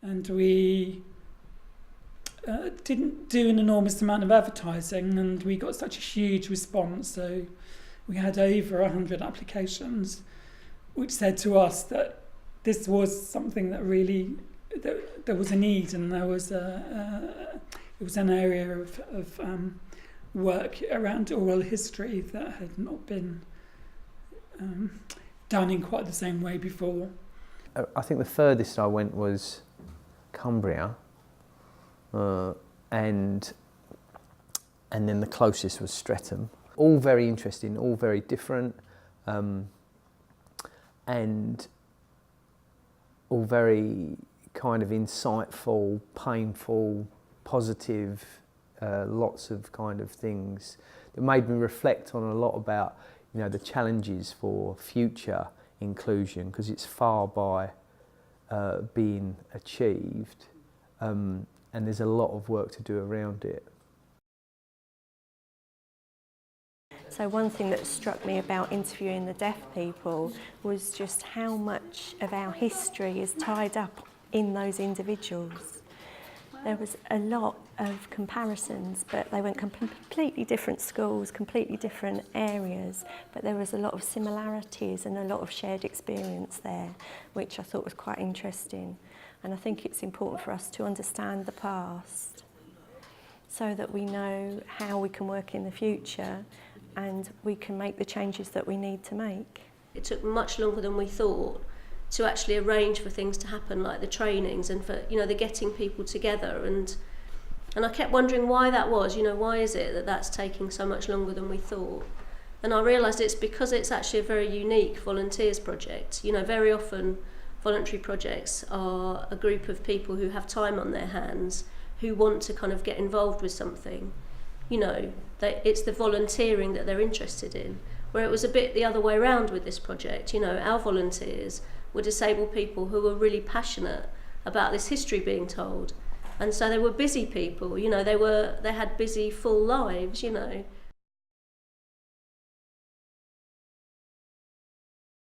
and we didn't do an enormous amount of advertising, and we got such a huge response. So we had over 100 applications, which said to us that this was something that really, there was a need, and there was it was an area of work around oral history that had not been done in quite the same way before. I think the furthest I went was Cumbria, and then the closest was Streatham. All very interesting, all very different, and all very kind of insightful, painful, positive, lots of kind of things that made me reflect on a lot about, you know, the challenges for future inclusion, because it's far by being achieved, and there's a lot of work to do around it. So one thing that struck me about interviewing the deaf people was just how much of our history is tied up in those individuals. There was a lot of comparisons, but they went completely different schools, completely different areas, but there was a lot of similarities and a lot of shared experience there, which I thought was quite interesting. And I think it's important for us to understand the past so that we know how we can work in the future and we can make the changes that we need to make. It took much longer than we thought to actually arrange for things to happen, like the trainings and for, you know, the getting people together, and I kept wondering why that was, you know, why is it that that's taking so much longer than we thought? And I realised it's because it's actually a very unique volunteers project. You know, very often voluntary projects are a group of people who have time on their hands, who want to kind of get involved with something. You know, it's the volunteering that they're interested in, where it was a bit the other way around with this project. You know, our volunteers were disabled people who were really passionate about this history being told, and so they were busy people. You know, they had busy full lives, you know,